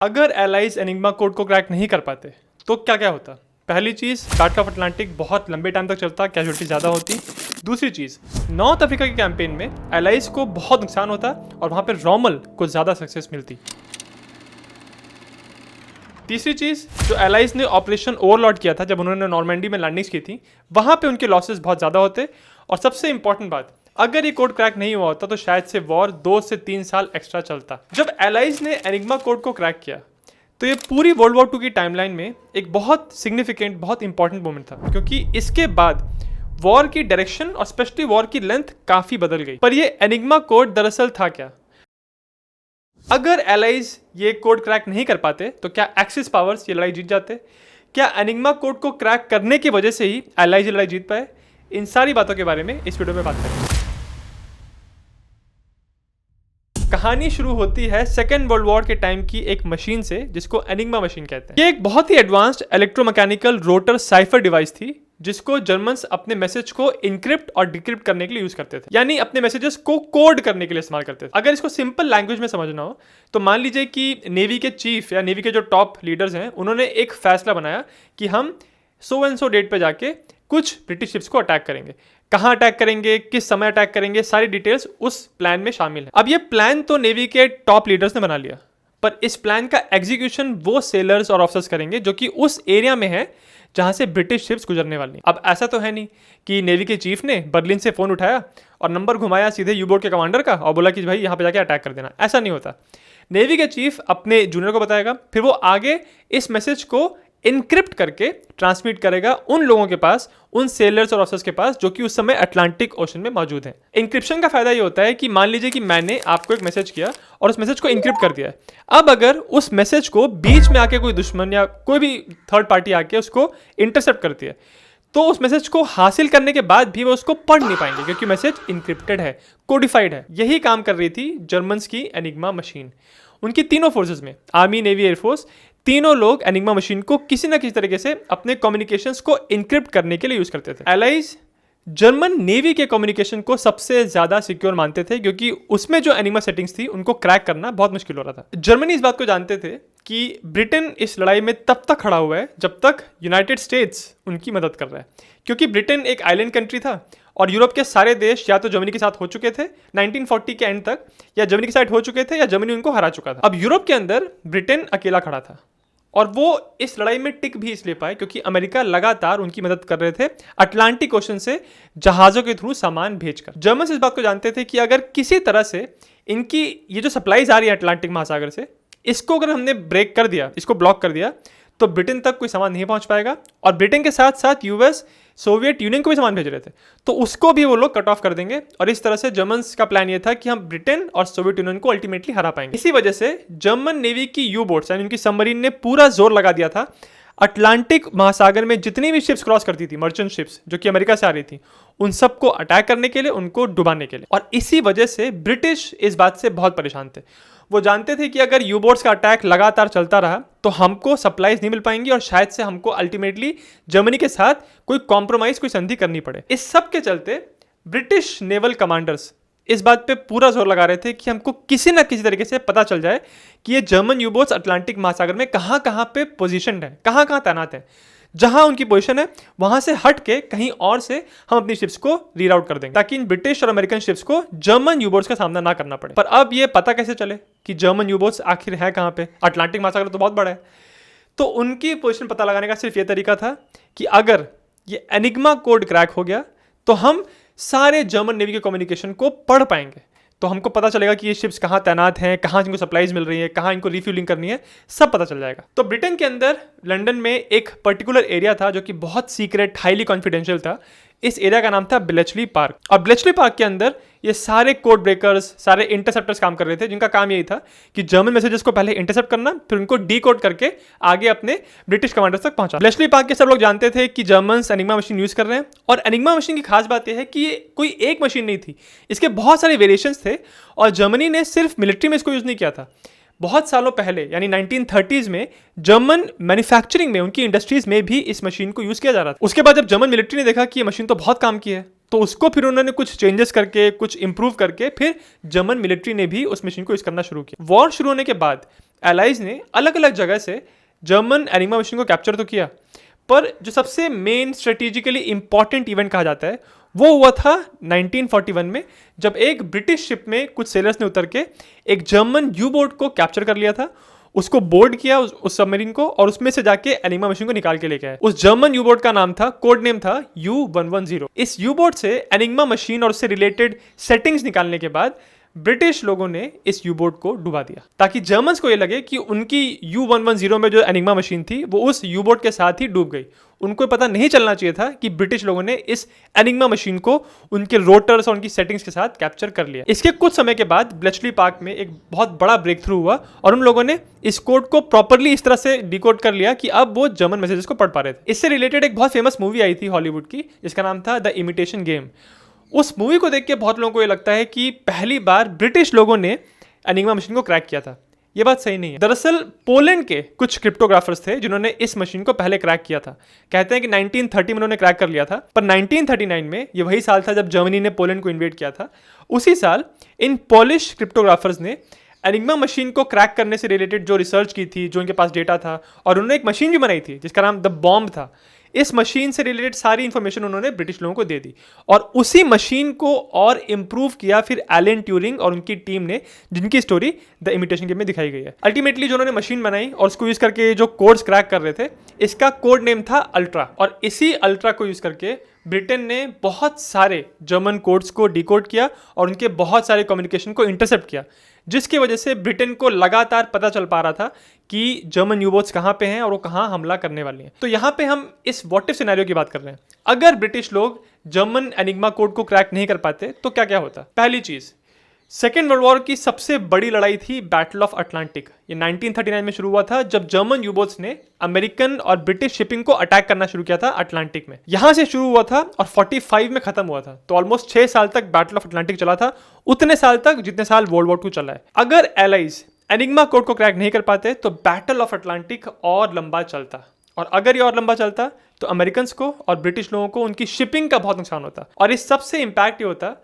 अगर allies enigma code को crack नहीं कर पाते तो क्या क्या होता। पहली चीज़, कार्ट ऑफ अटलांटिक बहुत लंबे टाइम तक चलता, कैजुअलिटी ज़्यादा होती। दूसरी चीज़, नॉर्थ अफ्रीका के कैंपेन में एलाइज को बहुत नुकसान होता और वहाँ पर रॉमल को ज़्यादा सक्सेस मिलती। तीसरी चीज़, जो एलाइज ने ऑपरेशन ओवरलॉर्ड किया था जब उन्होंने नॉर्मैंडी में लैंडिंग्स की थी, वहाँ पे उनके लॉसेस बहुत ज़्यादा होते। और सबसे इंपॉर्टेंट बात, अगर ये कोड क्रैक नहीं हुआ होता तो शायद से वॉर 2 से 3 साल एक्स्ट्रा चलता। जब एलाइज ने एनिग्मा कोड को क्रैक किया तो ये पूरी वर्ल्ड वॉर 2 की टाइमलाइन में एक बहुत सिग्निफिकेंट, बहुत इंपॉर्टेंट मोमेंट था, क्योंकि इसके बाद वॉर की डायरेक्शन और स्पेशली वॉर की लेंथ काफ़ी बदल गई। पर ये एनिग्मा कोड दरअसल था क्या? अगर एलाइज ये कोड क्रैक नहीं कर पाते तो क्या एक्सिस पावर्स ये लड़ाई जीत जाते? क्या एनिग्मा कोड को क्रैक करने की वजह से ही एलाइज ये लड़ाई जीत पाए? इन सारी बातों के बारे में इस वीडियो में बात करेंगे। कहानी शुरू होती है सेकेंड वर्ल्ड वॉर के टाइम की एक मशीन से जिसको एनिग्मा मशीन कहते हैं। ये एक बहुत ही advanced electromechanical rotor cipher device थी जिसको जर्मन्स अपने मैसेज को इनक्रिप्ट और डिक्रिप्ट करने के लिए यूज करते थे, यानी अपने मैसेजेस को कोड करने के लिए इस्तेमाल करते थे। अगर इसको सिंपल लैंग्वेज में समझना हो तो मान लीजिए कि नेवी के चीफ या नेवी के जो टॉप लीडर्स हैं उन्होंने एक फैसला बनाया कि हम सो एंड सो डेट पे जाके कुछ ब्रिटिश शिप्स को अटैक करेंगे। कहाँ अटैक करेंगे, किस समय अटैक करेंगे, सारी डिटेल्स उस प्लान में शामिल है। अब ये प्लान तो नेवी के टॉप लीडर्स ने बना लिया, पर इस प्लान का एग्जीक्यूशन वो सेलर्स और ऑफिसर्स करेंगे जो कि उस एरिया में है जहां से ब्रिटिश शिप्स गुजरने वाली। अब ऐसा तो है नहीं कि नेवी के चीफ ने बर्लिन से फोन उठाया और नंबर घुमाया सीधे यू बोट के कमांडर का और बोला कि भाई यहाँ पे जाके अटैक कर देना। ऐसा नहीं होता। नेवी के चीफ अपने जूनियर को बताएगा, फिर वो आगे इस मैसेज को इनक्रिप्ट करके ट्रांसमिट करेगा उन लोगों के पास, उन सेलर्स और ऑफिसर्स के पास जो कि उस समय अटलांटिक ओशन में मौजूद हैं। इंक्रिप्शन का फायदा ये होता है कि मान लीजिए कि मैंने आपको एक मैसेज किया और उस मैसेज को इनक्रिप्ट कर दिया है। अब अगर उस मैसेज को बीच में आके कोई दुश्मन या कोई भी थर्ड पार्टी आके उसको इंटरसेप्ट करती है तो उस मैसेज को हासिल करने के बाद भी वो उसको पढ़ नहीं पाएंगे, क्योंकि मैसेज इनक्रिप्टेड है, कोडिफाइड है। यही काम कर रही थी जर्मन्स की एनिग्मा मशीन। उनकी तीनों फोर्सेस में, आर्मी, नेवी, एयरफोर्स, तीनों लोग एनिग्मा मशीन को किसी ना किसी तरीके से अपने कम्युनिकेशंस को इनक्रिप्ट करने के लिए यूज करते थे। एलाइज जर्मन नेवी के कम्युनिकेशन को सबसे ज्यादा सिक्योर मानते थे, क्योंकि उसमें जो एनिग्मा सेटिंग्स थी उनको क्रैक करना बहुत मुश्किल हो रहा था। जर्मनी इस बात को जानते थे कि ब्रिटेन इस लड़ाई में तब तक खड़ा हुआ है जब तक यूनाइटेड स्टेट्स उनकी मदद कर रहा है, क्योंकि ब्रिटेन एक आइलैंड कंट्री था और यूरोप के सारे देश या तो जर्मनी के साथ हो चुके थे 1940 के एंड तक, या जर्मनी के साथ हो चुके थे या जर्मनी उनको हरा चुका था। अब यूरोप के अंदर ब्रिटेन अकेला खड़ा था और वो इस लड़ाई में टिक भी इसलिए पाए क्योंकि अमेरिका लगातार उनकी मदद कर रहे थे अटलांटिक ओशन से जहाज़ों के थ्रू सामान भेजकर। जर्मन्स इस बात को जानते थे कि अगर किसी तरह से इनकी ये जो सप्लाईज आ रही है अटलांटिक महासागर से, इसको अगर हमने ब्रेक कर दिया, इसको ब्लॉक कर दिया, तो ब्रिटेन तक कोई सामान नहीं पहुंच पाएगा। और ब्रिटेन के साथ साथ यूएस, सोवियत यूनियन को भी सामान भेज रहे थे, तो उसको भी वो लोग कट ऑफ कर देंगे। और इस तरह से जर्मन्स का प्लान ये था कि हम ब्रिटेन और सोवियत यूनियन को अल्टीमेटली हरा पाएंगे। इसी वजह से जर्मन नेवी की यू बोट्स यानी उनकी सबमरीन ने पूरा जोर लगा दिया था अटलांटिक महासागर में जितनी भी शिप्स क्रॉस करती थी, मर्चेंट शिप्स जो कि अमेरिका से आ रही थी, उन सबको अटैक करने के लिए, उनको डुबाने के लिए। और इसी वजह से ब्रिटिश इस बात से बहुत परेशान थे। वो जानते थे कि अगर यू बोट्स का अटैक लगातार चलता रहा तो हमको सप्लाईज नहीं मिल पाएंगी और शायद से हमको अल्टीमेटली जर्मनी के साथ कोई कॉम्प्रोमाइज, कोई संधि करनी पड़े। इस सब के चलते ब्रिटिश नेवल कमांडर्स इस बात पे पूरा जोर लगा रहे थे कि हमको किसी ना किसी तरीके से पता चल जाए कि ये जर्मन यू बोट्स अटलांटिक महासागर में कहाँ कहाँ पे पोजीशनड है, कहाँ कहाँ तैनात है। जहां उनकी पोजीशन है वहां से हट के कहीं और से हम अपनी शिप्स को रीराउट कर देंगे, ताकि इन ब्रिटिश और अमेरिकन शिप्स को जर्मन यूबोट्स का सामना ना करना पड़े। पर अब ये पता कैसे चले कि जर्मन यूबोट्स आखिर है कहां पे? अटलांटिक महासागर तो बहुत बड़ा है। तो उनकी पोजीशन पता लगाने का सिर्फ ये तरीका था कि अगर ये एनिग्मा कोड क्रैक हो गया तो हम सारे जर्मन नेवी के कम्युनिकेशन को पढ़ पाएंगे, तो हमको पता चलेगा कि ये शिप्स कहाँ तैनात हैं, कहाँ इनको सप्लाईज मिल रही है, कहाँ इनको रिफ्यूलिंग करनी है, सब पता चल जाएगा। तो ब्रिटेन के अंदर लंदन में एक पर्टिकुलर एरिया था जो कि बहुत सीक्रेट, हाईली कॉन्फिडेंशियल था। इस एरिया का नाम था ब्लेचली पार्क। और ब्लेचली पार्क के अंदर ये सारे कोड ब्रेकर्स, सारे इंटरसेप्टर्स काम कर रहे थे, जिनका काम यही था कि जर्मन मैसेजेस को पहले इंटरसेप्ट करना, फिर उनको डीकोड करके आगे अपने ब्रिटिश कमांडर्स तक पहुंचा। ब्लेचली पार्क के सब लोग जानते थे कि जर्मन्स एनिग्मा मशीन यूज कर रहे हैं। और एनिग्मा मशीन की खास बात यह है कि ये कोई एक मशीन नहीं थी, इसके बहुत सारे वेरिएशंस थे और जर्मनी ने सिर्फ मिलिट्री में इसको यूज नहीं किया था। बहुत सालों पहले यानी 1930s में जर्मन मैन्युफैक्चरिंग में, उनकी इंडस्ट्रीज में भी इस मशीन को यूज किया जा रहा था। उसके बाद जब जर्मन मिलिट्री ने देखा कि ये मशीन तो बहुत काम की है, तो उसको फिर उन्होंने कुछ चेंजेस करके, कुछ इंप्रूव करके, फिर जर्मन मिलिट्री ने भी उस मशीन को यूज करना शुरू किया। वॉर शुरू होने के बाद एलाइज ने अलग अलग जगह से जर्मन एनिग्मा मशीन को कैप्चर तो किया, पर जो सबसे मेन स्ट्रेटेजिकली इंपॉर्टेंट इवेंट कहा जाता है वो हुआ था 1941 में, जब एक ब्रिटिश शिप में कुछ सेलर्स ने उतर के एक जर्मन यू बोट को कैप्चर कर लिया था, उसको बोर्ड किया उस सबमरीन को, और उसमें से जाके एनिग्मा मशीन को निकाल के लेके आए। उस जर्मन यू बोट का नाम था, कोड नेम था U110। इस यू बोट से एनिग्मा मशीन और उससे रिलेटेड सेटिंग्स निकालने के बाद ब्रिटिश लोगों ने इस यू बोट को डुबा दिया, ताकि जर्मन्स को ये लगे कि उनकी U110 में जो एनिग्मा मशीन थी वो उस यू बोट के साथ ही डूब गई। उनको पता नहीं चलना चाहिए था कि ब्रिटिश लोगों ने इस एनिग्मा मशीन को उनके रोटर्स और उनकी सेटिंग्स के साथ कैप्चर कर लिया। इसके कुछ समय के बाद ब्लेचली पार्क में एक बहुत बड़ा ब्रेक थ्रू हुआ और उन लोगों ने इस कोड को प्रॉपरली इस तरह से डिकोड कर लिया कि अब वो जर्मन मैसेजेस को पढ़ पा रहे थे। इससे रिलेटेड एक बहुत फेमस मूवी आई थी हॉलीवुड की, जिसका नाम था द इमिटेशन गेम। उस मूवी को देख के बहुत लोगों को ये लगता है कि पहली बार ब्रिटिश लोगों ने एनिग्मा मशीन को क्रैक किया था। ये बात सही नहीं है। दरअसल पोलैंड के कुछ क्रिप्टोग्राफर्स थे जिन्होंने इस मशीन को पहले क्रैक किया था। कहते हैं कि 1930 में उन्होंने क्रैक कर लिया था, पर 1939 में, ये वही साल था जब जर्मनी ने पोलैंड को इन्वेड किया था, उसी साल इन पोलिश क्रिप्टोग्राफर्स ने एनिग्मा मशीन को क्रैक करने से रिलेटेड जो रिसर्च की थी, जो उनके पास डेटा था, और उन्होंने एक मशीन भी बनाई थी जिसका नाम द बॉम्ब था। इस मशीन से रिलेटेड सारी इंफॉर्मेशन उन्होंने ब्रिटिश लोगों को दे दी और उसी मशीन को और इंप्रूव किया फिर एलन ट्यूरिंग और उनकी टीम ने, जिनकी स्टोरी द इमिटेशन गेम में दिखाई गई है। अल्टीमेटली जो उन्होंने मशीन बनाई और उसको यूज करके जो कोड्स क्रैक कर रहे थे, इसका कोड नेम था अल्ट्रा, और इसी अल्ट्रा को यूज करके ब्रिटेन ने बहुत सारे जर्मन कोड्स को डिकोड किया और उनके बहुत सारे कम्युनिकेशन को इंटरसेप्ट किया, जिसकी वजह से ब्रिटेन को लगातार पता चल पा रहा था कि जर्मन यूबोट्स कहाँ पे हैं और वो कहाँ हमला करने वाली हैं। तो यहाँ पे हम इस व्हाट इफ सिनेरियो की बात कर रहे हैं। अगर ब्रिटिश लोग जर्मन एनिग्मा कोड को क्रैक नहीं कर पाते तो क्या क्या होता। पहली चीज, सेकेंड वर्ल्ड वॉर की सबसे बड़ी लड़ाई थी बैटल ऑफ अटलांटिक। ये 1939 में शुरू हुआ था जब जर्मन यूबोट्स ने अमेरिकन और ब्रिटिश शिपिंग को अटैक करना शुरू किया था अटलांटिक में। यहां से शुरू हुआ था और 45 में खत्म हुआ था, तो ऑलमोस्ट 6 साल तक बैटल ऑफ अटलांटिक चला था, उतने साल तक जितने साल वर्ल्ड वॉर 2 चला है। अगर एलाइज एनिग्मा कोड को क्रैक नहीं कर पाते तो बैटल ऑफ अटलांटिक और लंबा चलता, और अगर ये और लंबा चलता तो अमेरिकन को और ब्रिटिश लोगों को उनकी शिपिंग का बहुत नुकसान होता। और इस सबसे इंपैक्ट ये होता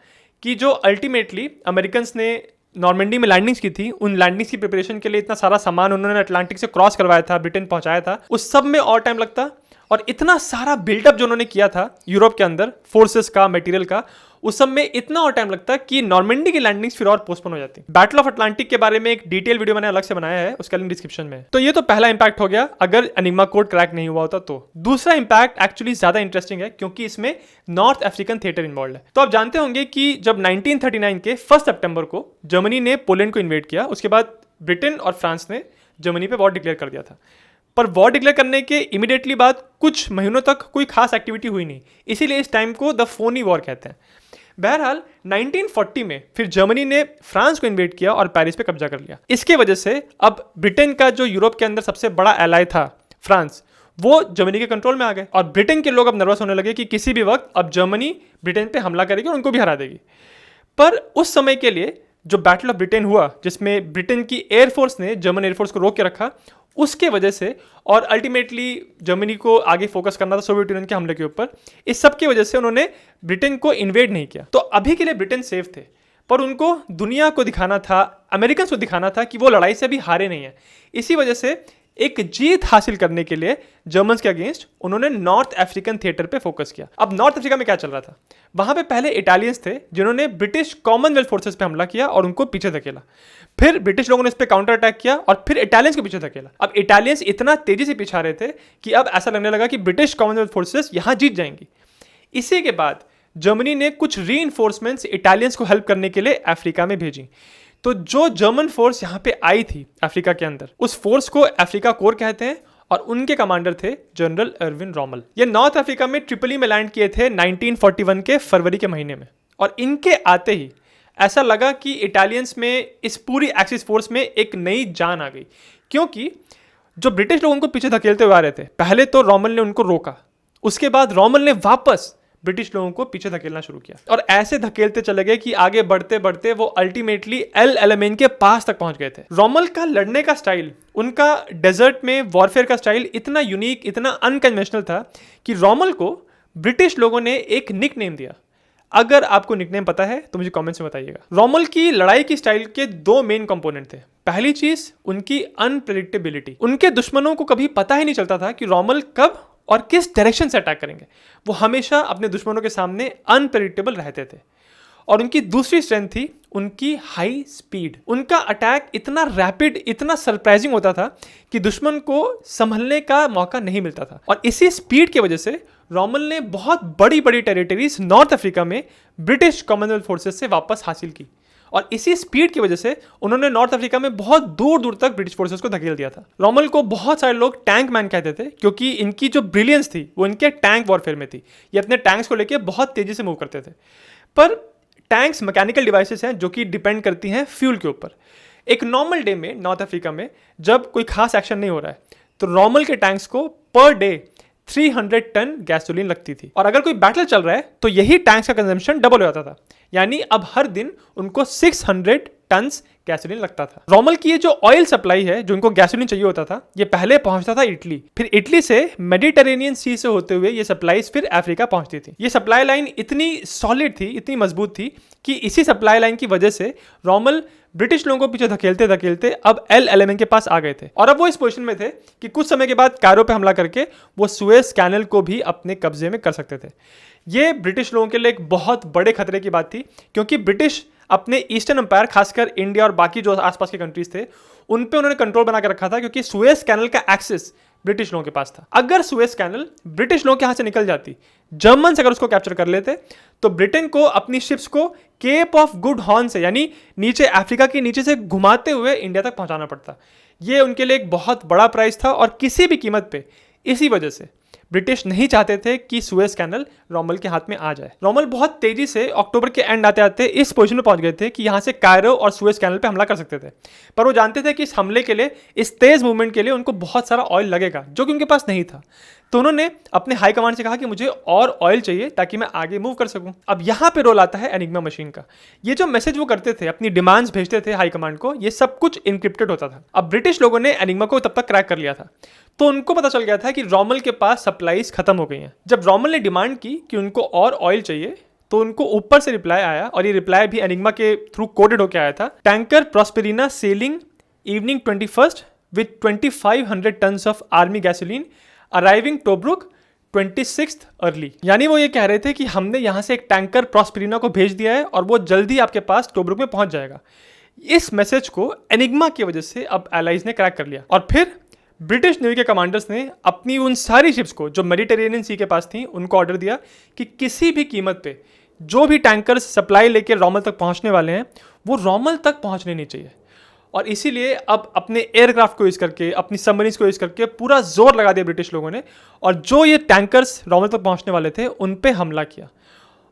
कि जो अल्टीमेटली अमेरिकन ने नॉर्मंडी में लैंडिंग्स की थी, उन लैंडिंग्स की प्रिपरेशन के लिए इतना सारा सामान उन्होंने अटलांटिक से क्रॉस करवाया था, ब्रिटेन पहुंचाया था, उस सब में और टाइम लगता। और इतना सारा बिल्डअप जो उन्होंने किया था यूरोप के अंदर फोर्सेस का, मटेरियल का, उस सब में इतना और टाइम लगता कि नॉर्मंडी की लैंडिंग्स फिर और पोस्टपोन हो जाती। बैटल ऑफ अटलांटिक के बारे में एक डिटेल वीडियो मैंने अलग से बनाया है, उसका लिंक डिस्क्रिप्शन में है। तो ये तो पहला इंपैक्ट हो गया अगर एनिग्मा कोड क्रैक नहीं हुआ होता तो। दूसरा इंपैक्ट एक्चुअली ज्यादा इंटरेस्टिंग है क्योंकि इसमें नॉर्थ अफ्रीकन थिएटर इन्वॉल्व है। तो आप जानते होंगे कि जब 1939 के 1 सितंबर को जर्मनी ने पोलैंड को इन्वेड किया, उसके बाद ब्रिटेन और फ्रांस ने जर्मनी पे वॉर डिक्लेयर कर दिया था। पर वॉर डिक्लेयर करने के इमीडिएटली बाद कुछ महीनों तक कोई खास एक्टिविटी हुई नहीं, इसीलिए इस टाइम को द फोनी वॉर कहते हैं। बहरहाल 1940 में फिर जर्मनी ने फ्रांस को इन्वेड किया और पेरिस पे कब्जा कर लिया। इसके वजह से अब ब्रिटेन का जो यूरोप के अंदर सबसे बड़ा एलाय था फ्रांस, वो जर्मनी के कंट्रोल में आ गए और ब्रिटेन के लोग अब नर्वस होने लगे कि किसी भी वक्त अब जर्मनी ब्रिटेन पे हमला करेगी और उनको भी हरा देगी। पर उस समय के लिए जो बैटल ऑफ ब्रिटेन हुआ, जिसमें ब्रिटेन की एयरफोर्स ने जर्मन एयरफोर्स को रोक के रखा, उसके वजह से, और अल्टीमेटली जर्मनी को आगे फोकस करना था सोवियत यूनियन के हमले के ऊपर, इस सब की वजह से उन्होंने ब्रिटेन को इन्वेड नहीं किया। तो अभी के लिए ब्रिटेन सेफ थे, पर उनको दुनिया को दिखाना था, अमेरिकन को दिखाना था कि वो लड़ाई से अभी हारे नहीं है। इसी वजह से एक जीत हासिल करने के लिए जर्मन्स के अगेंस्ट उन्होंने नॉर्थ अफ्रीकन थिएटर पे फोकस किया। अब नॉर्थ अफ्रीका में क्या चल रहा था, वहां पे पहले इटालियंस थे जिन्होंने ब्रिटिश कॉमनवेल्थ फोर्सेस पे हमला किया और उनको पीछे धकेला। फिर ब्रिटिश लोगों ने इस पे काउंटर अटैक किया और फिर इटालियंस को पीछे धकेला। अब इटालियंस इतना तेजी से पीछे आ रहे थे कि अब ऐसा लगने लगा कि ब्रिटिश कॉमनवेल्थ फोर्सेस यहां जीत जाएंगी। इसी के बाद जर्मनी ने कुछ रीइंफोर्समेंट्स इटालियंस को हेल्प करने के लिए अफ्रीका में भेजी। तो जो जर्मन फोर्स यहाँ पे आई थी अफ्रीका के अंदर, उस फोर्स को अफ्रीका कोर कहते हैं और उनके कमांडर थे जनरल एर्विन रोमल। ये नॉर्थ अफ्रीका में ट्रिपली में लैंड किए थे 1941 के फरवरी के महीने में, और इनके आते ही ऐसा लगा कि इटालियंस में इस पूरी एक्सिस फोर्स में एक नई जान आ गई, क्योंकि जो ब्रिटिश लोग उनको पीछे धकेलते हुए आ रहे थे, पहले तो रोमल ने उनको रोका, उसके बाद रोमल ने वापस ब्रिटिश लोगों को पीछे धकेलना शुरू किया और ऐसे धकेलते चले गए कि आगे बढ़ते बढ़ते वो अल्टीमेटली एल एलेमेन के पास तक पहुंच गए थे। रोमल का लड़ने का स्टाइल, उनका डेजर्ट में वॉरफेयर का स्टाइल इतना यूनिक, इतना अनकन्वेंशनल था कि रोमल को ब्रिटिश लोगों ने एक निक नेम दिया, अगर आपको निकनेम पता है तो मुझे कमेंट्स में बताइएगा। रोमल की लड़ाई की स्टाइल के दो मेन कंपोनेंट थे। पहली चीज उनकी अनप्रेडिक्टेबिलिटी। उनके दुश्मनों को कभी पता ही नहीं चलता था कि रोमल कब और किस डायरेक्शन से अटैक करेंगे। वो हमेशा अपने दुश्मनों के सामने अनप्रेडिक्टेबल रहते थे। और उनकी दूसरी स्ट्रेंथ थी उनकी हाई स्पीड। उनका अटैक इतना रैपिड, इतना सरप्राइजिंग होता था कि दुश्मन को संभलने का मौका नहीं मिलता था। और इसी स्पीड की वजह से रोमल ने बहुत बड़ी बड़ी टेरिटरीज नॉर्थ अफ्रीका में ब्रिटिश कॉमनवेल्थ फोर्सेस से वापस हासिल की। और इसी स्पीड की वजह से उन्होंने नॉर्थ अफ्रीका में बहुत दूर दूर तक ब्रिटिश फोर्सेस को धकेल दिया था। रोमल को बहुत सारे लोग टैंक मैन कहते थे, क्योंकि इनकी जो ब्रिलियंस थी वो इनके टैंक वॉरफेयर में थी। ये अपने टैंक्स को लेकर बहुत तेजी से मूव करते थे। पर टैंक्स मैकेनिकल डिवाइसेस हैं जो कि डिपेंड करती हैं फ्यूल के ऊपर। एक नॉर्मल डे में नॉर्थ अफ्रीका में जब कोई खास एक्शन नहीं हो रहा है तो रोमल के टैंक्स को पर डे 300 टन गैसोलीन लगती थी। और अगर कोई बैटल चल रहा है तो यही टैंक्स का कंजम्पशन डबल हो जाता था, यानी अब हर दिन उनको 600 टन्स गैसोलीन लगता था। रोमल की ये जो ऑयल सप्लाई है, जो इनको गैसोलीन चाहिए होता था, ये पहले पहुंचता था इटली, फिर इटली से मेडिटेरेनियन सी से होते हुए ये सप्लाईज फिर अफ्रीका पहुंचती थी। ये सप्लाई लाइन इतनी सॉलिड थी, इतनी मजबूत थी कि इसी सप्लाई लाइन की वजह से रोमल ब्रिटिश लोगों को पीछे धकेलते धकेलते अब LLMN के पास आ गए थे। और अब वो इस पोजीशन में थे कि कुछ समय के बाद कायरो पे हमला करके वो सुएज कैनल को भी अपने कब्जे में कर सकते थे। ये ब्रिटिश लोगों के लिए एक बहुत बड़े खतरे की बात थी, क्योंकि ब्रिटिश अपने ईस्टर्न एम्पायर, खासकर इंडिया और बाकी जो आसपास के कंट्रीज थे, उन पे उन्होंने कंट्रोल बना के रखा था, क्योंकि सुएज कैनल का एक्सेस ब्रिटिश लोगों के पास था। अगर सुएज कैनल ब्रिटिश लोगों के हाथ से निकल जाती, जर्मन्स अगर उसको कैप्चर कर लेते, तो ब्रिटेन को अपनी शिप्स को केप ऑफ गुड हॉर्न से, यानी नीचे अफ्रीका के नीचे से घुमाते हुए इंडिया तक पहुंचाना पड़ता। ये उनके लिए एक बहुत बड़ा प्राइस था और किसी भी कीमत पे इसी वजह से ब्रिटिश नहीं चाहते थे कि सुएज कैनल रोमल के हाथ में आ जाए। रोमल बहुत तेजी से अक्टूबर के एंड आते आते इस पोजीशन में पहुंच गए थे कि यहां से कायरो और सुएज कैनल पे हमला कर सकते थे। पर वो जानते थे कि इस हमले के लिए, इस तेज मूवमेंट के लिए उनको बहुत सारा ऑयल लगेगा, जो कि उनके पास नहीं था। तो उन्होंने अपने हाई कमांड से कहा कि मुझे और ऑयल चाहिए ताकि मैं आगे मूव कर सकूं। अब यहां पे रोल आता है एनिग्मा मशीन का। ये जो मैसेज वो करते थे, अपनी डिमांड्स भेजते थे हाई कमांड को, ये सब कुछ इनक्रिप्टेड होता था। अब ब्रिटिश लोगों ने एनिग्मा को तब तक क्रैक कर लिया था, तो उनको पता चल गया था कि रोमल के पास सप्लाईज खत्म हो गई हैं। जब रोमल ने डिमांड की कि उनको और ऑयल चाहिए, तो उनको ऊपर से रिप्लाई आया, और ये रिप्लाई भी एनिग्मा के थ्रू कोडेड होकर आया था। Tanker Proserpina sailing evening 21 with 2500 tons of army gasoline arriving Tobruk 26 early. यानी वो ये कह रहे थे कि हमने यहाँ से एक टैंकर प्रॉस्पेरिना को भेज दिया है और वो जल्दी आपके पास टोब्रुक में पहुंच जाएगा। इस मैसेज को एनिग्मा की वजह से अब एलाइज ने क्रैक कर लिया, और फिर ब्रिटिश नेवी के कमांडर्स ने अपनी उन सारी शिप्स को जो मेडिटेरेनियन सी के पास थी, उनको ऑर्डर दिया कि किसी भी कीमत पे जो भी टैंकर्स सप्लाई लेके रोमल तक पहुंचने वाले हैं, वो रोमल तक पहुंचने नहीं चाहिए। और इसीलिए अब अपने एयरक्राफ्ट को यूज़ करके, अपनी सबमरीन्स को यूज़ करके पूरा जोर लगा दिया ब्रिटिश लोगों ने, और जो ये टैंकर्स रोमल तक पहुंचने वाले थे उन पे हमला किया।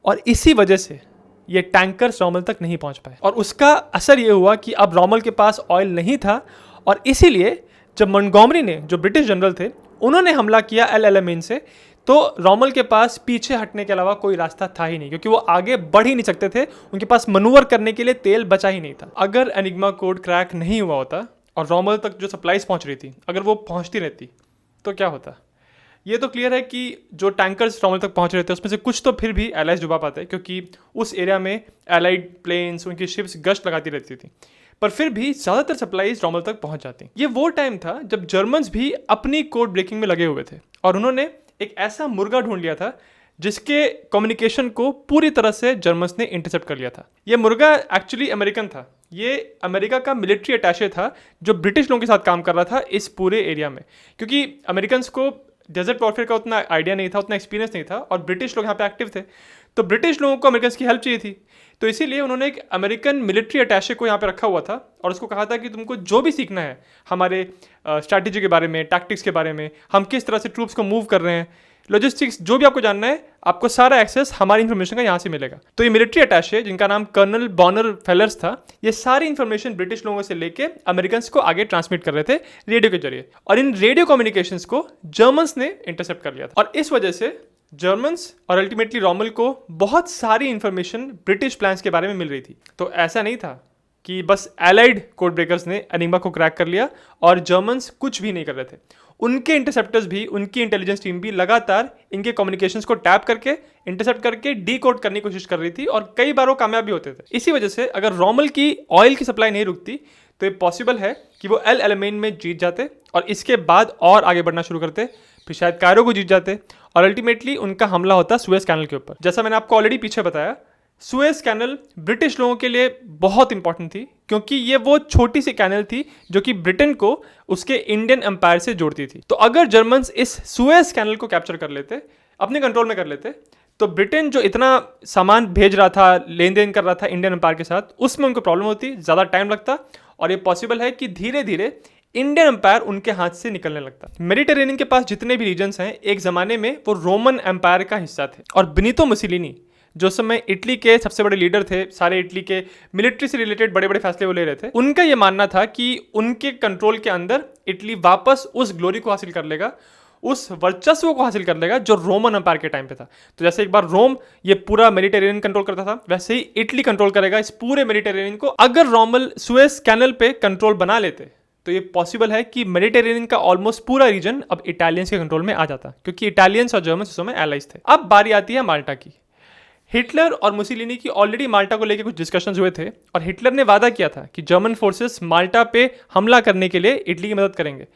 और इसी वजह से ये टैंकर्स रोमल तक नहीं पहुंच पाए, और उसका असर ये हुआ कि अब रोमल के पास ऑयल नहीं था। और इसीलिए जब मोंटगोमरी ने, जो ब्रिटिश जनरल थे, उन्होंने हमला किया LLMN से, तो रोमल के पास पीछे हटने के अलावा कोई रास्ता था ही नहीं, क्योंकि वो आगे बढ़ ही नहीं सकते थे। उनके पास मनूवर करने के लिए तेल बचा ही नहीं था। अगर एनिग्मा कोड क्रैक नहीं हुआ होता और रोमल तक जो सप्लाईज पहुंच रही थी, अगर वो पहुंचती रहती, तो क्या होता? ये तो क्लियर है कि जो टैंकर्स रोमल तक पहुंच रहे थे उसमें से कुछ तो फिर भी एलाइज डुबा पाते, क्योंकि उस एरिया में एलाइड प्लेन्स, उनकी शिप्स गश्त लगाती रहती थी। पर फिर भी ज़्यादातर सप्लाईज रोमल तक पहुंच जाती। ये वो टाइम था जब जर्मन्स भी अपनी कोड ब्रेकिंग में लगे हुए थे, और उन्होंने एक ऐसा मुर्गा ढूंढ लिया था जिसके कम्युनिकेशन को पूरी तरह से जर्मन्स ने इंटरसेप्ट कर लिया था। ये मुर्गा एक्चुअली अमेरिकन था। ये अमेरिका का मिलिट्री अटैचे था जो ब्रिटिश लोगों के साथ काम कर रहा था इस पूरे एरिया में, क्योंकि अमेरिकन्स को डेजर्ट वॉरफेयर का उतना आइडिया नहीं था, उतना एक्सपीरियंस नहीं था, और ब्रिटिश लोग यहाँ पे एक्टिव थे। तो ब्रिटिश लोगों को अमेरिकन्स की हेल्प चाहिए थी, तो इसीलिए उन्होंने एक अमेरिकन मिलिट्री अटैचे को यहाँ पे रखा हुआ था, और उसको कहा था कि तुमको जो भी सीखना है हमारे स्ट्रैटेजी के बारे में, टैक्टिक्स के बारे में, हम किस तरह से ट्रूप्स को मूव कर रहे हैं, लॉजिस्टिक्स, जो भी आपको जानना है, आपको सारा एक्सेस हमारी इन्फॉर्मेशन का यहाँ से मिलेगा। तो ये मिलिट्री अटैचे, जिनका नाम कर्नल बॉनर फेलर्स था, ये सारी इन्फॉर्मेशन ब्रिटिश लोगों से लेके अमेरिकन्स को आगे ट्रांसमिट कर रहे थे रेडियो के जरिए, और इन रेडियो कम्युनिकेशंस को जर्मन्स ने इंटरसेप्ट कर लिया था। और इस वजह से जर्मन्स और अल्टीमेटली रोमल को बहुत सारी इन्फॉर्मेशन ब्रिटिश प्लान्स के बारे में मिल रही थी। तो ऐसा नहीं था कि बस एलाइड कोड ब्रेकर्स ने एनिग्मा को क्रैक कर लिया और जर्मन्स कुछ भी नहीं कर रहे थे। उनके इंटरसेप्टर्स भी, उनकी इंटेलिजेंस टीम भी लगातार इनके कम्युनिकेशंस को टैप करके, इंटरसेप्ट करके डीकोड करने की कोशिश कर रही थी और कई बार वो कामयाब भी होते थे। इसी वजह से अगर रोमल की ऑयल की सप्लाई नहीं रुकती तो ये पॉसिबल है कि वो एल एलमेन में जीत जाते और इसके बाद और आगे बढ़ना शुरू करते, फिर शायद कायरो को जीत जाते और अल्टीमेटली उनका हमला होता सुएज कैनल के ऊपर। जैसा मैंने आपको ऑलरेडी पीछे बताया, सुएज कैनल ब्रिटिश लोगों के लिए बहुत इंपॉर्टेंट थी क्योंकि ये वो छोटी सी कैनल थी जो कि ब्रिटेन को उसके इंडियन एम्पायर से जोड़ती थी। तो अगर जर्मन्स इस सुएज कैनल को कैप्चर कर लेते, अपने कंट्रोल में कर लेते, तो ब्रिटेन जो इतना सामान भेज रहा था, लेन देन कर रहा था इंडियन एम्पायर के साथ, उसमें उनको प्रॉब्लम होती, ज़्यादा टाइम लगता और ये पॉसिबल है कि धीरे धीरे इंडियन एम्पायर उनके हाथ से निकलने लगता। मेडिटेरेनियन के पास जितने भी रीजन्स हैं, एक ज़माने में वो रोमन एम्पायर का हिस्सा थे और बेनितो मुसोलिनी जो समय इटली के सबसे बड़े लीडर थे, सारे इटली के मिलिट्री से रिलेटेड बड़े बड़े फैसले वो ले रहे थे, उनका ये मानना था कि उनके कंट्रोल के अंदर इटली वापस उस ग्लोरी को हासिल कर लेगा, उस वर्चस्व को हासिल कर लेगा जो रोमन एम्पायर के टाइम पे था। तो जैसे एक बार रोम ये पूरा मेडिटेरेनियन कंट्रोल करता था, वैसे ही इटली कंट्रोल करेगा इस पूरे मेडिटेरेनियन को। अगर रोमल सुएज कैनल पे कंट्रोल बना लेते तो ये पॉसिबल है कि मेडिटेरेनियन का ऑलमोस्ट पूरा रीजन अब इटालियंस के कंट्रोल में आ जाता, क्योंकि इटालियंस और जर्मन उस समय एलाइज थे। अब बारी आती है माल्टा की। हिटलर और मुसोलिनी की ऑलरेडी माल्टा को लेकर कुछ डिस्कशंस हुए थे और हिटलर ने वादा किया था कि जर्मन फोर्सेस माल्टा पे हमला करने के लिए इटली की मदद करेंगे।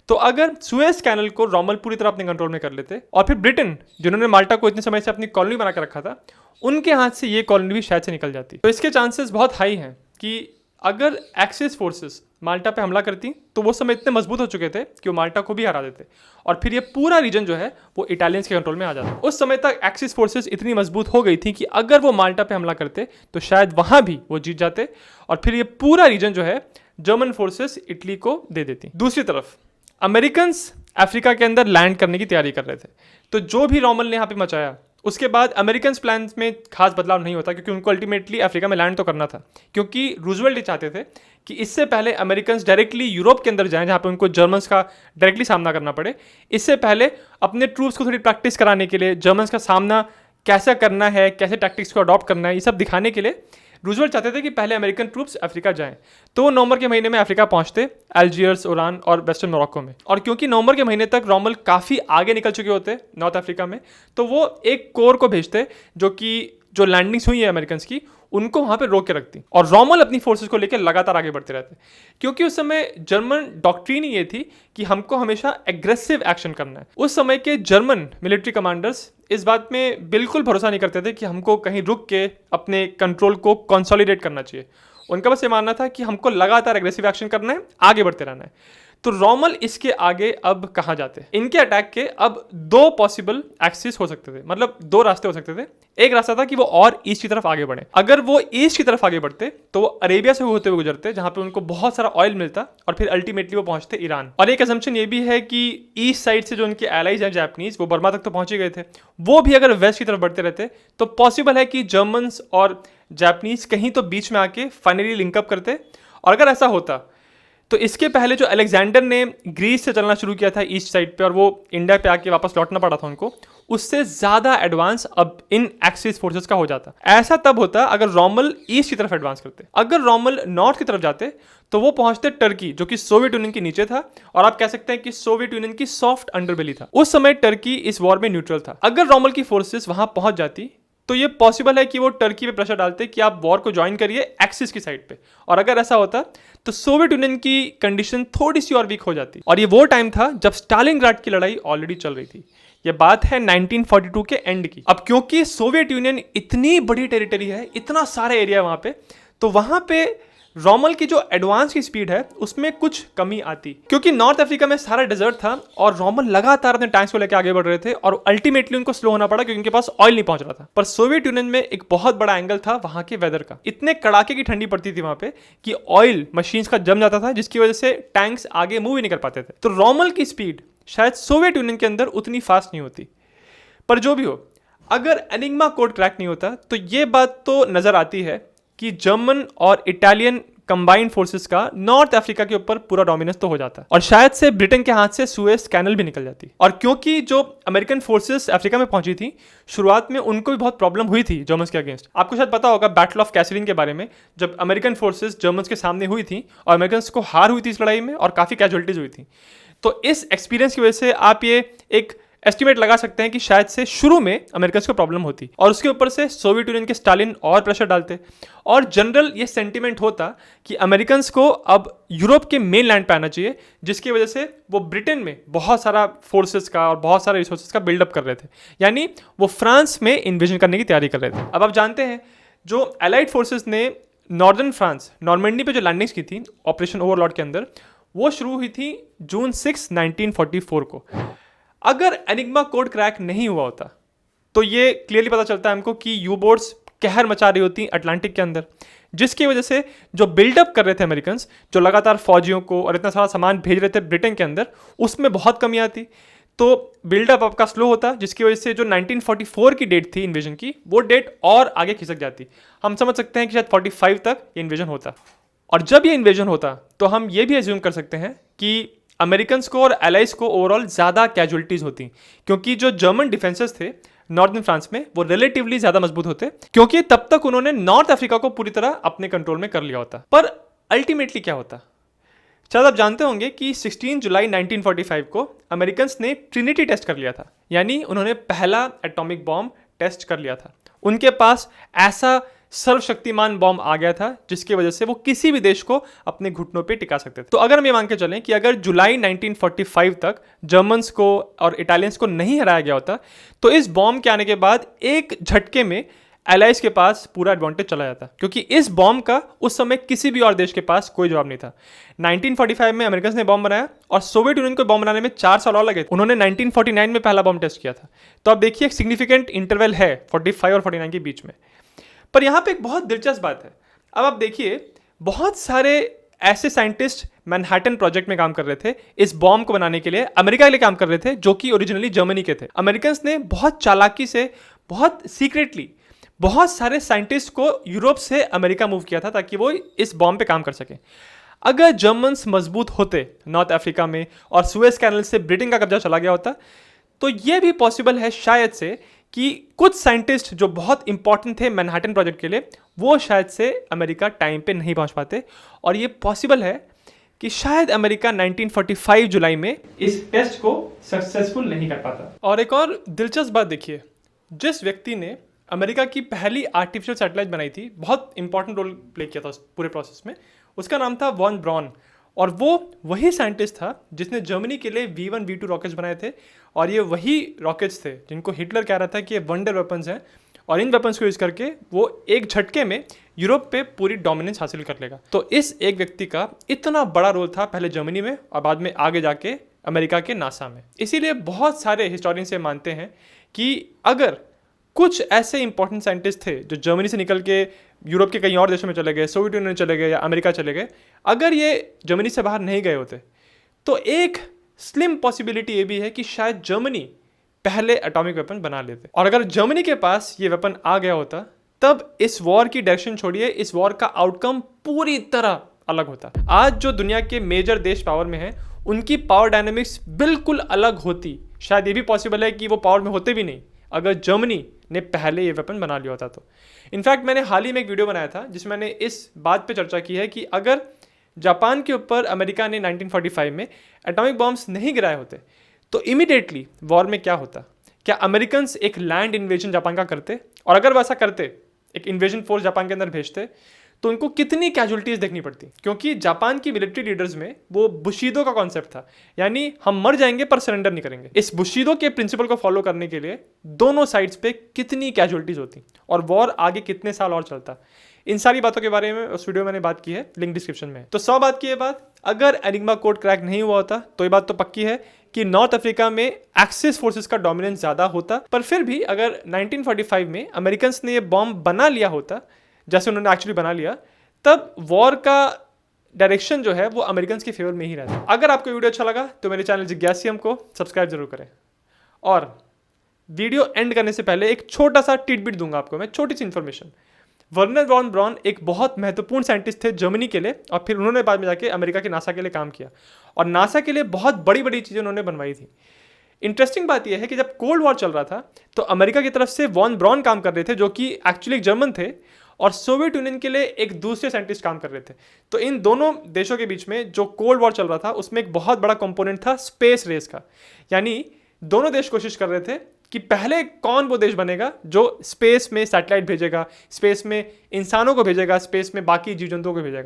तो अगर सुएज कैनल को रोमल पूरी तरह अपने कंट्रोल में कर लेते और फिर ब्रिटेन, जिन्होंने माल्टा को इतने समय से अपनी कॉलोनी बना कर रखा था, उनके हाथ से ये कॉलोनी भी शायद से निकल जाती। तो इसके चांसेस बहुत हाई हैं कि अगर एक्सिस फोर्सेस माल्टा पे हमला करती तो वो समय इतने मजबूत हो चुके थे कि वो माल्टा को भी हरा देते और फिर ये पूरा रीजन जो है वो इटालियंस के कंट्रोल में आ जाता। उस समय तक एक्सिस फोर्सेस इतनी मजबूत हो गई थी कि अगर वो माल्टा पे हमला करते तो शायद वहां भी वो जीत जाते और फिर ये पूरा रीजन जो है जर्मन फोर्सेस इटली को दे देती। दूसरी तरफ अमेरिकन्स अफ्रीका के अंदर लैंड करने की तैयारी कर रहे थे, तो जो भी रोमल ने यहाँ पे मचाया उसके बाद अमेरिकन प्लान में खास बदलाव नहीं होता, क्योंकि उनको अल्टीमेटली अफ्रीका में लैंड तो करना था, क्योंकि रूजवेल्ट ये चाहते थे कि इससे पहले अमेरिकन डायरेक्टली यूरोप के अंदर जाएं जहाँ पे उनको जर्मन्स का डायरेक्टली सामना करना पड़े। इससे पहले अपने ट्रूप्स को थोड़ी प्रैक्टिस कराने के लिए, जर्मन्स का सामना कैसा करना है, कैसे टैक्टिक्स को अडॉप्ट करना है, ये सब दिखाने के लिए रूजवेल्ट चाहते थे कि पहले अमेरिकन ट्रूप्स अफ्रीका जाएं। तो नवंबर के महीने में अफ्रीका पहुंचते, अल्जीयर्स, ओरान और वेस्टर्न मोरक्को में। और क्योंकि नवंबर के महीने तक रोमल काफ़ी आगे निकल चुके होते नॉर्थ अफ्रीका में, तो वो एक कोर को भेजते जो लैंडिंग्स हुई है अमेरिकन की, उनको वहाँ पे रोक के रखती और रोमल अपनी फोर्सेस को लेकर लगातार आगे बढ़ते रहते, क्योंकि उस समय जर्मन डॉक्ट्रिन ये थी कि हमको हमेशा एग्रेसिव एक्शन करना है। उस समय के जर्मन मिलिट्री कमांडर्स इस बात में बिल्कुल भरोसा नहीं करते थे कि हमको कहीं रुक के अपने कंट्रोल को कंसोलिडेट करना चाहिए। उनका बस ये मानना था कि हमको लगातार एग्रेसिव एक्शन करना है, आगे बढ़ते रहना है। तो रोमल इसके आगे अब कहाँ जाते? इनके अटैक के अब दो पॉसिबल एक्सिस हो सकते थे, मतलब दो रास्ते हो सकते थे। एक रास्ता था कि वो और ईस्ट की तरफ आगे बढ़े। अगर वो ईस्ट की तरफ आगे बढ़ते तो वो अरेबिया से होते हुए गुजरते, जहां पे उनको बहुत सारा ऑयल मिलता और फिर अल्टीमेटली वो पहुंचते ईरान। और एक असम्पशन ये भी है कि ईस्ट साइड से जो उनके एलाइज हैं जापानीज, वो बर्मा तक तो पहुंच ही गए थे, वो भी अगर वेस्ट की तरफ बढ़ते रहते तो पॉसिबल है कि जर्मन्स और जापानीज कहीं तो बीच में आके फाइनली लिंकअप करते। और अगर ऐसा होता तो इसके पहले जो अलेक्जेंडर ने ग्रीस से चलना शुरू किया था ईस्ट साइड पे और वो इंडिया पे आके वापस लौटना पड़ा था उनको, उससे ज़्यादा एडवांस अब इन एक्सिस फोर्सेस का हो जाता। ऐसा तब होता अगर रोमल ईस्ट की तरफ एडवांस करते। अगर रोमल नॉर्थ की तरफ जाते तो वो पहुंचते टर्की, जो कि सोवियत यूनियन के नीचे था और आप कह सकते हैं कि सोवियत यूनियन की सॉफ्ट अंडरबेली था। उस समय टर्की इस वॉर में न्यूट्रल था। अगर रोमल की फोर्सेस वहां पहुंच जाती तो ये पॉसिबल है कि वो टर्की पे प्रेशर डालते कि आप वॉर को ज्वाइन करिए एक्सिस की साइड पे। और अगर ऐसा होता तो सोवियत यूनियन की कंडीशन थोड़ी सी और वीक हो जाती। और ये वो टाइम था जब स्टालिनग्राड की लड़ाई ऑलरेडी चल रही थी। ये बात है 1942 के एंड की। अब क्योंकि सोवियत यूनियन इतनी बड़ी टेरिटरी है, इतना सारा एरिया वहां पे, तो वहां पे रोमल की जो एडवांस की स्पीड है उसमें कुछ कमी आती, क्योंकि नॉर्थ अफ्रीका में सारा डेजर्ट था और रोमल लगातार अपने टैंक्स को लेकर आगे बढ़ रहे थे और अल्टीमेटली उनको स्लो होना पड़ा क्योंकि उनके पास ऑयल नहीं पहुंच रहा था। पर सोवियत यूनियन में एक बहुत बड़ा एंगल था वहां के वेदर का। इतने कड़ाके की ठंडी पड़ती थी वहां पे कि ऑयल मशीन्स का जम जाता था, जिसकी वजह से टैंक्स आगे मूव ही नहीं कर पाते थे। तो रोमल की स्पीड शायद सोवियत यूनियन के अंदर उतनी फास्ट नहीं होती। पर जो भी हो, अगर एनिग्मा कोड क्रैक नहीं होता तो ये बात तो नजर आती है कि जर्मन और इटालियन कंबाइंड फोर्सेस का नॉर्थ अफ्रीका के ऊपर पूरा डोमिनेंस तो हो जाता और शायद से ब्रिटेन के हाथ से सुएज कैनल भी निकल जाती। और क्योंकि जो अमेरिकन फोर्सेस अफ्रीका में पहुंची थी, शुरुआत में उनको भी बहुत प्रॉब्लम हुई थी जर्मन्स के अगेंस्ट। आपको शायद पता होगा बैटल ऑफ कैसलिन के बारे में, जब अमेरिकन फोर्सेस जर्मन्स के सामने हुई थी और अमेरिकन को हार हुई थी इस लड़ाई में और काफ़ी कैजुअलिटीज हुई थी। तो इस एक्सपीरियंस की वजह से आप ये एक एस्टिमेट लगा सकते हैं कि शायद से शुरू में अमेरिकन को प्रॉब्लम होती और उसके ऊपर से सोवियत यूनियन के स्टालिन और प्रेशर डालते और जनरल ये सेंटिमेंट होता कि अमेरिकन को अब यूरोप के मेन लैंड पे आना चाहिए, जिसकी वजह से वो ब्रिटेन में बहुत सारा फोर्सेस का और बहुत सारे रिसोर्सेज का बिल्डअप कर रहे थे, यानी वो फ्रांस में इन्वेजन करने की तैयारी कर रहे थे। अब आप जानते हैं जो अलाइड फोर्सेज ने नॉर्दर्न फ्रांस नॉर्मेंडी पे जो लैंडिंग्स की थी ऑपरेशन ओवरलॉर्ड के अंदर, वो शुरू हुई थी जून 6, 1944 को। अगर एनिग्मा कोड क्रैक नहीं हुआ होता तो ये क्लियरली पता चलता है हमको कि यू बोट्स कहर मचा रही होती अटलांटिक के अंदर, जिसकी वजह से जो बिल्डअप कर रहे थे अमेरिकन, जो लगातार फौजियों को और इतना सारा सामान भेज रहे थे ब्रिटेन के अंदर, उसमें बहुत कमी आती। तो बिल्डअप आपका स्लो होता, जिसकी वजह से जो 1944 की डेट थी इन्वेजन की, वो डेट और आगे खिसक जाती। हम समझ सकते हैं कि शायद 45 तक ये इन्वेजन होता। और जब ये इन्वेजन होता तो हम ये भी एज्यूम कर सकते हैं कि अमेरिकन को और एलाइज को ओवरऑल ज़्यादा कैजुअलिटीज़ होती, क्योंकि जो जर्मन डिफेंसेस थे नॉर्दर्न फ्रांस में वो रिलेटिवली ज़्यादा मजबूत होते, क्योंकि तब तक उन्होंने नॉर्थ अफ्रीका को पूरी तरह अपने कंट्रोल में कर लिया होता। पर अल्टीमेटली क्या होता, शायद आप जानते होंगे कि 16 जुलाई 1945 को अमेरिकन ने ट्रिनिटी टेस्ट कर लिया था, यानी उन्होंने पहला एटॉमिक बॉम्ब टेस्ट कर लिया था। उनके पास ऐसा सर्वशक्तिमान बॉम्ब आ गया था जिसकी वजह से वो किसी भी देश को अपने घुटनों पे टिका सकते थे। तो अगर हम ये मान के चलें कि अगर जुलाई 1945 तक जर्मन्स को और इटालियंस को नहीं हराया गया होता, तो इस बॉम्ब के आने के बाद एक झटके में एलाइज के पास पूरा एडवांटेज चला जाता, क्योंकि इस बॉम्ब का उस समय किसी भी और देश के पास कोई जवाब नहीं था। 1945 में अमेरिकन ने बॉम्ब बनाया और सोवियत यूनियन को बॉम्ब बनाने में 4 साल और लगे। उन्होंने 1949 में पहला बॉम्ब टेस्ट किया था। तो अब देखिए एक सिग्निफिकेंट इंटरवल है 45 और 49 के बीच में। पर यहाँ पे एक बहुत दिलचस्प बात है। अब आप देखिए बहुत सारे ऐसे साइंटिस्ट मैनहट्टन प्रोजेक्ट में काम कर रहे थे, इस बॉम्ब को बनाने के लिए अमेरिका के लिए काम कर रहे थे, जो कि ओरिजिनली जर्मनी के थे। अमेरिकन ने बहुत चालाकी से, बहुत सीक्रेटली बहुत सारे साइंटिस्ट को यूरोप से अमेरिका मूव किया था ताकि वो इस बॉम्ब पे काम कर सकें। अगर जर्मन्स मजबूत होते नॉर्थ अफ्रीका में और सुएज कैनल से ब्रिटेन का कब्जा चला गया होता, तो ये भी पॉसिबल है शायद से कि कुछ साइंटिस्ट जो बहुत इंपॉर्टेंट थे मैनहट्टन प्रोजेक्ट के लिए, वो शायद से अमेरिका टाइम पे नहीं पहुंच पाते। और ये पॉसिबल है कि शायद अमेरिका 1945 जुलाई में इस टेस्ट को सक्सेसफुल नहीं कर पाता। और एक और दिलचस्प बात देखिए, जिस व्यक्ति ने अमेरिका की पहली आर्टिफिशियल सैटेलाइट बनाई थी, बहुत इंपॉर्टेंट रोल प्ले किया था उस पूरे प्रोसेस में, उसका नाम था वॉन ब्रॉन। और वो वही साइंटिस्ट था जिसने जर्मनी के लिए V1 V2 रॉकेट्स बनाए थे। और ये वही रॉकेट्स थे जिनको हिटलर कह रहा था कि ये वंडर वेपन्स हैं और इन वेपन्स को यूज़ करके वो एक झटके में यूरोप पे पूरी डोमिनेंस हासिल कर लेगा। तो इस एक व्यक्ति का इतना बड़ा रोल था पहले जर्मनी में और बाद में आगे जाके अमेरिका के नासा में। इसीलिए बहुत सारे हिस्टोरियंस ये मानते हैं कि अगर कुछ ऐसे इंपॉर्टेंट साइंटिस्ट थे जो जर्मनी से निकल के यूरोप के कई और देशों में चले गए, सोवियत यूनियन चले गए या अमेरिका चले गए, अगर ये जर्मनी से बाहर नहीं गए होते तो एक स्लिम पॉसिबिलिटी ये भी है कि शायद जर्मनी पहले एटॉमिक वेपन बना लेते। और अगर जर्मनी के पास ये वेपन आ गया होता, तब इस वॉर की डायरेक्शन छोड़िए, इस वॉर का आउटकम पूरी तरह अलग होता। आज जो दुनिया के मेजर देश पावर में हैं, उनकी पावर डायनेमिक्स बिल्कुल अलग होती। शायद ये भी पॉसिबल है कि वो पावर में होते भी नहीं अगर जर्मनी ने पहले ये वेपन बना लिया होता तो। इनफैक्ट मैंने हाल ही में एक वीडियो बनाया था जिसमें मैंने इस बात पे चर्चा की है कि अगर जापान के ऊपर अमेरिका ने 1945 में एटॉमिक बॉम्ब्स नहीं गिराए होते तो इमीडिएटली वॉर में क्या होता। क्या अमेरिकन एक लैंड इन्वेजन जापान का करते, और अगर वैसा करते, एक इन्वेजन फोर्स जापान के अंदर भेजते, तो उनको कितनी कैजुअलिटीज देखनी पड़ती। क्योंकि जापान की मिलिट्री लीडर्स में वो बुशीदो का कॉन्सेप्ट था, यानी हम मर जाएंगे पर सरेंडर नहीं करेंगे। इस बुशीदो के प्रिंसिपल को फॉलो करने के लिए दोनों साइड्स पे कितनी कैजुअलिटीज होती और वॉर आगे कितने साल और चलता। इन सारी बातों के बारे में उस वीडियो में मैंने बात की है, लिंक डिस्क्रिप्शन में। तो 100 बात की ये बात, अगर एनिग्मा कोड क्रैक नहीं हुआ होता तो ये बात तो पक्की है कि नॉर्थ अफ्रीका में एक्सिस फोर्सेस का डोमिनेंस ज्यादा होता। पर फिर भी अगर 1945 में अमेरिकन ने ये बॉम्ब बना लिया होता जैसे उन्होंने एक्चुअली बना लिया, तब वॉर का डायरेक्शन जो है वो अमेरिकन के फेवर में ही रहता। अगर आपको वीडियो अच्छा लगा तो मेरे चैनल जिज्ञासियम को सब्सक्राइब जरूर करें। और वीडियो एंड करने से पहले एक छोटा सा टिडबिट दूंगा आपको मैं, छोटी सी इन्फॉर्मेशन। वर्नर वॉन ब्राउन एक बहुत महत्वपूर्ण साइंटिस्ट थे जर्मनी के लिए, और फिर उन्होंने बाद में जाके अमेरिका के नासा के लिए काम किया और नासा के लिए बहुत बड़ी बड़ी चीज़ें उन्होंने बनवाई थी। इंटरेस्टिंग बात यह है कि जब कोल्ड वॉर चल रहा था तो अमेरिका की तरफ से वॉन ब्राउन काम कर रहे थे, जो कि एक्चुअली एक जर्मन थे, और सोवियत यूनियन के लिए एक दूसरे साइंटिस्ट काम कर रहे थे। तो इन दोनों देशों के बीच में जो कोल्ड वॉर चल रहा था उसमें एक बहुत बड़ा कंपोनेंट था स्पेस रेस का, यानी दोनों देश कोशिश कर रहे थे कि पहले कौन वो देश बनेगा जो स्पेस में सैटेलाइट भेजेगा, स्पेस में इंसानों को भेजेगा, स्पेस में बाकी जीव जंतुओं को भेजेगा।